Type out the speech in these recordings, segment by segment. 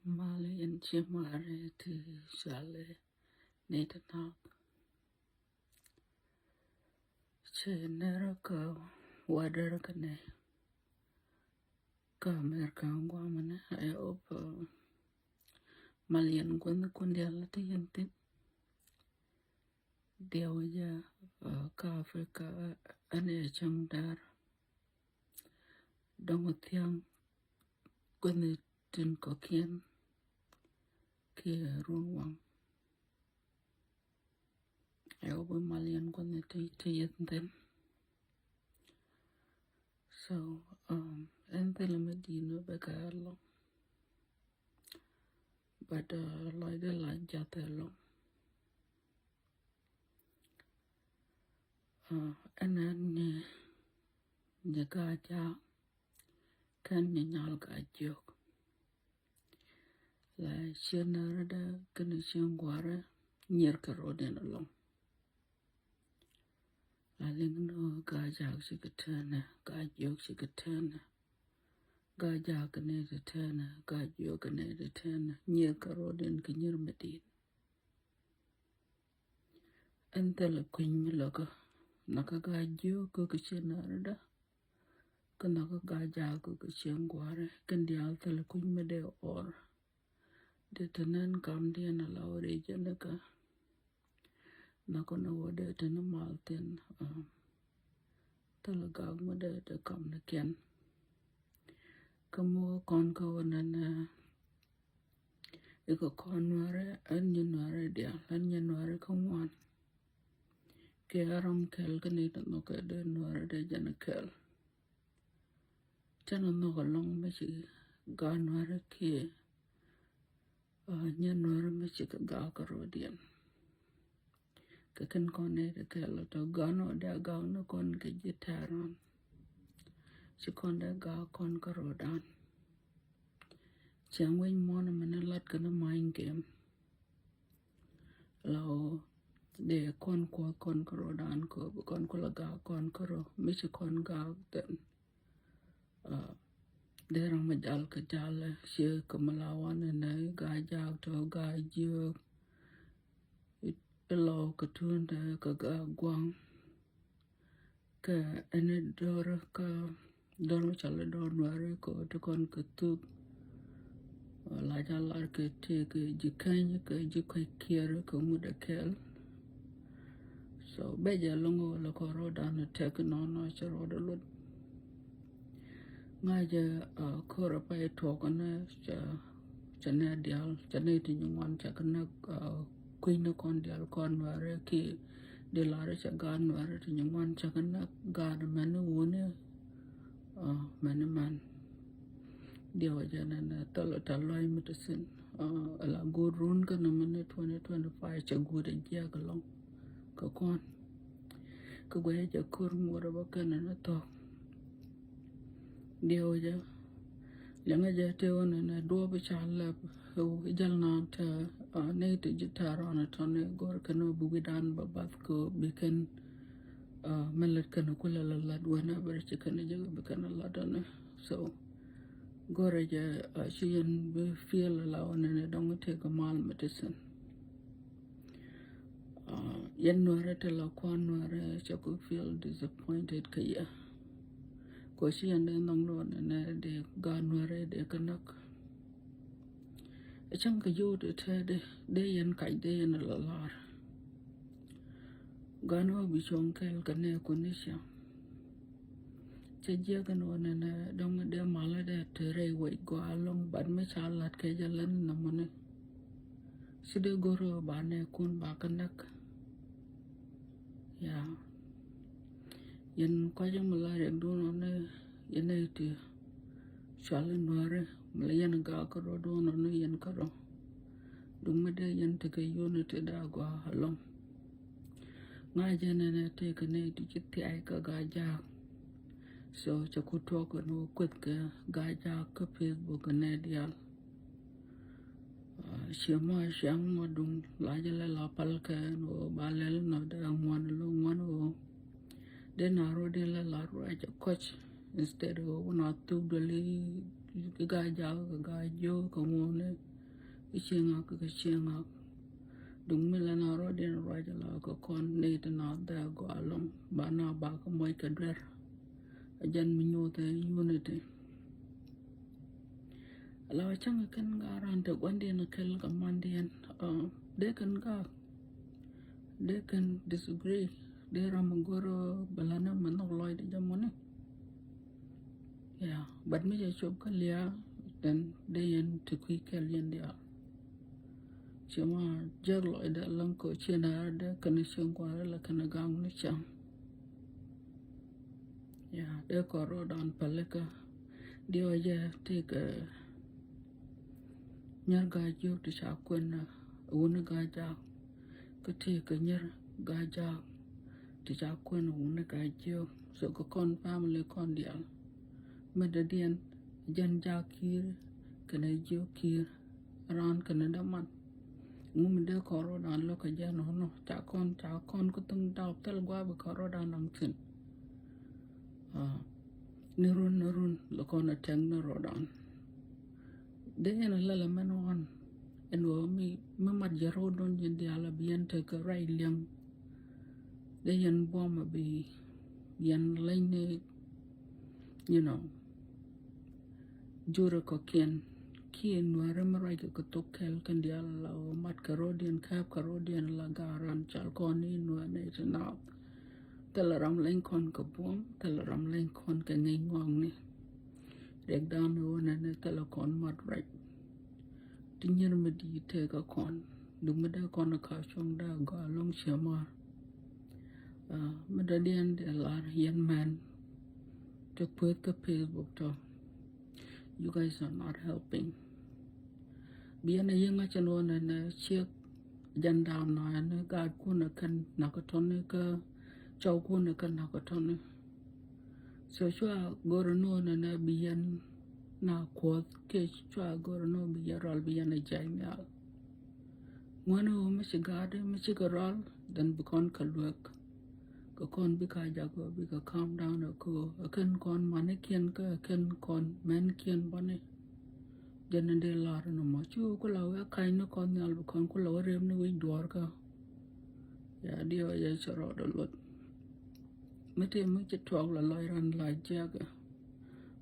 Mali in Chimare to Shale Natanok Chenerico Waderkane Kamerkan Guamana I hope Malian Kundialati Yantin Deoya Kafrika Ane Changdar Dongotiang Gunitin Kokian Kia Runwang I hope Malian Guniti Yantin. So, Anthony Medina Bagallo, but like the line Jatello, and then the gaja can Nalga joke. Like Shenarada, Ganeshan Guara, near Carodin along. I think no gaja she could turn, gajok she could turn. Gaja Canada Turner, Gajo Canada Turner, near Carodin, Kinyer Medin. And tell a queen locker, Nakagajo, Cookshanarada, Kanaka Gaja, Cookshanguare, Candial tell a queen mede or the tenant come in a loud agenaka, Nakona water ten a mountain, Telegag mother to come again. Kamo konko and iko konware an January dia lan January kongwan ke aram kel kanita no ka de nuare de jana kel chana no long me si ganware ke January me si ka ga karodian ka ken kone de kel to gano de ga no kon ke jitaron si kon de ga kon karodan chang wen mon man lat kana mind game lao de kon karodan ko kon ko laga kon karo mi si kon ga den derang majal ka jala she kamalawan na ga ja to ga ju lo ka tunda ka ga gwang ka ene dor ka dor chala dor ware ko to kon ka tu la jala ka te ka jikanya ka jikai kiere ka muda kel so beja longo la ko roda na tek no no charo do lut ngaja kora pa to kana chane dial chane ti nywan cha kana kuino kon dial kon ware ki de lare cha gan ware ti nywan cha kana gan manu wone manu man dia wajana na talo talai mutasin ala gurun kana mane 2025 cha gure ja kalong ka kon ka gwe ja kur ngora ba kana na to dia waja langa ja te wona na do ba cha la jal na ta ne te jitaro na to ne gor kana bugidan ba bat ko biken melat kana kula la lad wana bar ci kana jaga ba kana ladana so gora ja shiyan be feel la wana ne dong te ka mal medicine yan nuare te la kwan nuare cha ko feel disappointed kaya ko shiyan de nong no ne de ga nuare de kanak chang ka yu de te de yan kai de yan la lar gano bi chong kel kane ko ni sha che je kan wana na dong de mala de te re wai go along ban me cha lat ke jalan na mone side goro ba ne kun ba kanak ya yan ko jang mala re do no ne yan ne ti shalan ware mala yan ga ko do no ne yan ka ro dung me de yan te ke yo ne te da go along nga jana na te ka ne ti ti ai ka ga ja so cha ku to ko no kwet ka ga ja ka Facebook ne dial shema shang mo dung la jala la pal ka no balel no da ngwan lo ngwan o de na ro de la ro ja coach instead of na tu de li ga ja ga jo ko mo ne cái chiêng ngọc đúng mình là nó rồi đến rồi là có con này thì nó đã gọi lòng bà nó bà có mấy cái đợt dân mình nhô tới unity là chẳng cái garan được quan điểm là cái cái man điên they can disagree they ramagoro balana manok loy de jamone yeah but me just chụp cái lia then they in to quick cái liền dia chama jag loy da lang ko chena da connection qua là kana gang ni cham yeah they có rồi đàn paleka dia ya take nyar ga jo to cha kun una ga ja ko take nyar ga ja to cha kun una ga jo so ko con family con dia Medadian jan jakir kena jokir ran kena daman ngumde koro dan lo ka jan hono cha kon ko tung dau tel gwa be koro dan nang tin nurun lo kona teng no rodan de ena lala manon enwo mi mamat jaro don jendi ala bien te ka rai liang de yan boma bi yan lane you know jura ko kien nuare marai ko tokel kan dia la mat karodian kap karodian la garan chal koni nuane na teleram len kon ko bom teleram len kon ke ngai ngong ni dek dan no na ne telekon mat right tinyer me di te ka kon dum da kon ka chong da ga long chama medadian de la yen man to put the Facebook to you guys are not helping biana yenga chano na chek jandam na na ga ku na kan na ko ton ka chau ku na kan na ko ton so chua gorono na bian na ko ke chua gorono biarol biana jaimya ngono me sigade me sigarol dan bukon kalwek ko kon bi ka jago bi ka calm down ko kan kon manekian ka kan kon men kian bane jana de lar no ma chu ko lawa kai no kon nyal bu kon ko lawa rem no wi dor ka ya dio ya charo do lot mete mu che twag la loy ran la jaga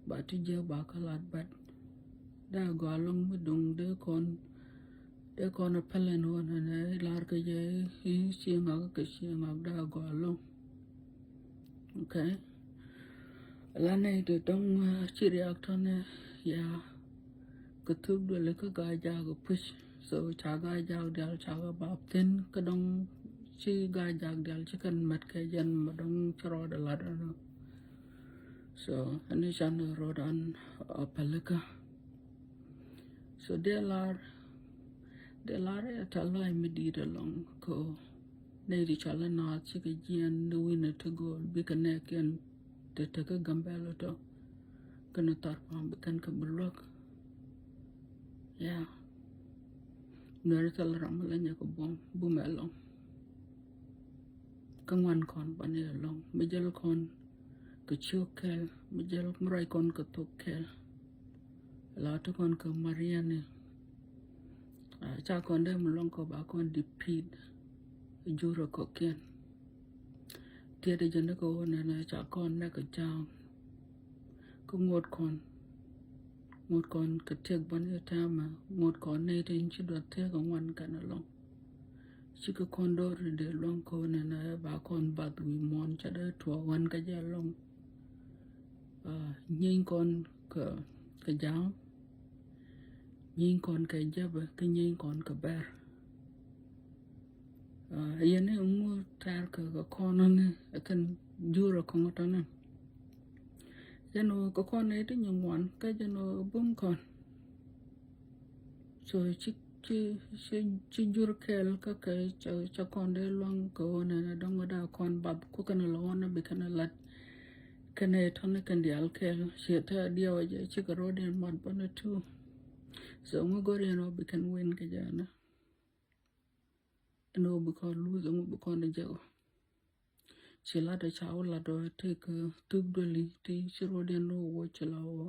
ba ti je ba ka lat bat da go long mu dung de kon pelen won na lar ka je hi chienga ka chienga da go long okay la nei de dong chi react thon ya cái thứ đó là cái gai da cái push so cha gai da del cha ga bap ten cái dong chi gai da del chi kan mat cái jan mà dong chro da la da no so ani chan ro dan palaka so de la ta lai mi di da long ko nei di chala na chi cái jan no win to go bi kan ne ken te te ka gambelo to kan tar pam kan ka blok yeah nere tal ramalanya ko bom bumelong kangwan kon bane long mejel kon ke chokel mejel mrai kon ke tokel la to kon ke mariane cha kon de mulong ko ba kon dipid juro ko ken tie de jende ko na cha kon na ke chao ko ngot kon ke tek bane tama ngot kon ne tin chi do te ko wan kan long chi ko kon do de long ko na ba kon ba wi mon cha de to wan ka ja long nyin kon ke jao nyin kon ke jaba ke nyin kon ke ber yene mu tar ka kon ne kan juro ko ngotana jano ko kon ne tin ngwan ka jano bum kon so chi jur kel ka cha kon de long ko na dong da kon bab ko kan lo na be kan lat kan e ton kan dial kel she ta dia wa je chi ko den man pa na tu so ngo gore no be kan win ka jana no be kon lose ngo be kon je she la da cha la do te ka tu do li ti chi ro den no wo chi la wo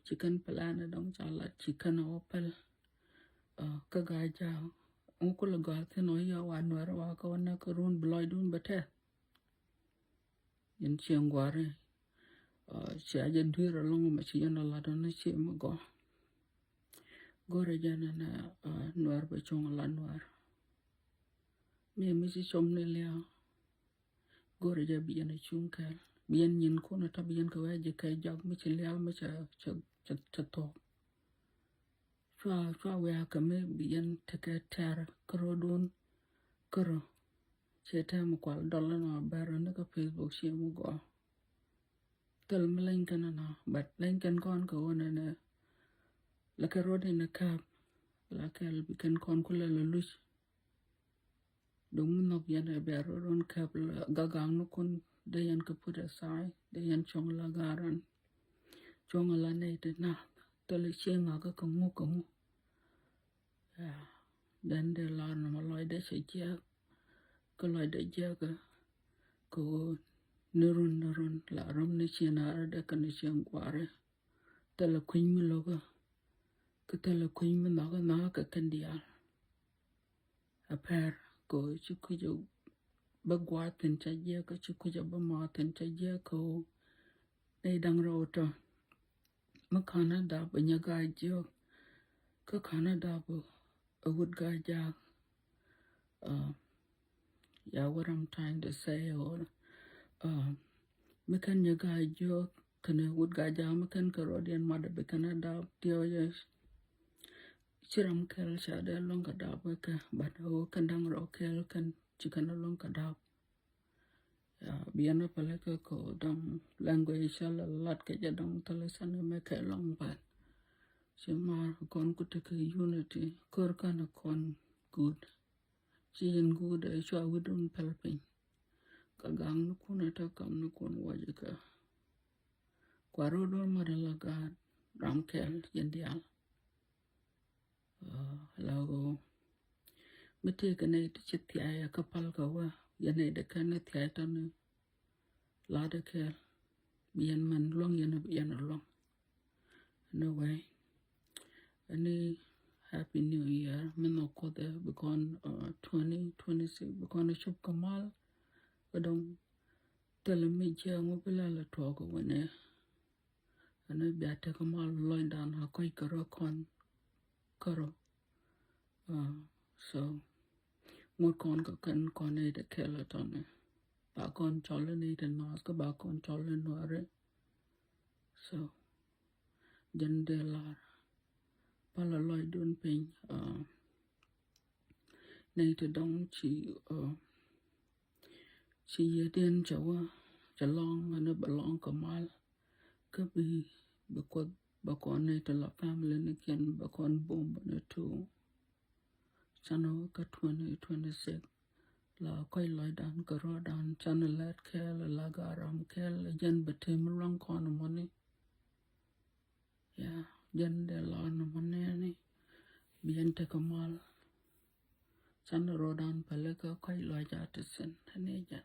chi kan plan dong cha la chi kan opel ka ga ja un ko la ga te no ya wa no ra wa ka na ka run bloy dun bete yin chen gware chi aje dwira long ma chi yana la don chi ma go re jana na nuar ba chong la nuar mi si chom ne le go re ja bi na chung ka bien nyin ko na ta bien ka wa je ka jog mi chi le ma cha to chwa we ka me bien te ka tar kro don kro che ta mo kwal dollar na bar na ka Facebook chi mo go tel mlen kana na bat len kan kon ko na na la ka rode na ka la ka bi kan kon ko la luch dum no bien e ber ron ka ga gang no kon de yan ka put aside de yan chong la garan chong la ne de na tel che nga ka mu ya dan de la na ma loy de che ja ko loy de ja ka ko nurun la rom ne che na de ka ne chen kware tel kuin mi lo ka tel kuin mi na ka kan dia a per ko chu ku jo ba gwa tin cha ja ka chu ku jo ba ma tin cha ja ko dai dang ro to ma khana da ba nya ga jo ka khana da ba a wood ga ja yeah, what I'm trying to say or mekan nya ga jo kana wood ga ja mekan ka rodian ma da ba kana da tio yes chiram kel cha de long ka da ba ka ba ho kan dang ro kel kan chikan long ka da ya biana pale ka ko dang language shala lat ka ja dang tale san me ka long ba sima kon ku te ka unity kor kana kon good chin good e chwa wudun palpin ka gang no kuna ta kam no kon waje ka kwaro do marala ga ram kel yendial lago mete ka ne ti chiti aya ka pal ka wa yane de kana ti aya tan la de kel bien man long yana long no way any happy new year mino ko de bikon 2026 bikon chup kamal kadong tele mi je ngo bela la to ko wene ana biata kamal loin dan ha koi karo kon karo so ngot kon ka kan kon e de kela tone ba kon chole ni de nas ka ba kon chole no are so jende la pala loy dun pin nei te dong chi yeden chawa chalong ana balong kamal ka ba kon nei te la family ni ken ba kon bomb na tu chano ka 2026 la koi loy dan ka ro dan channel let kel la garam kel jen betem long kon money ya jen de la no money ni bien te kamal channel ro dan pale ka koi loy ja te sen ne ja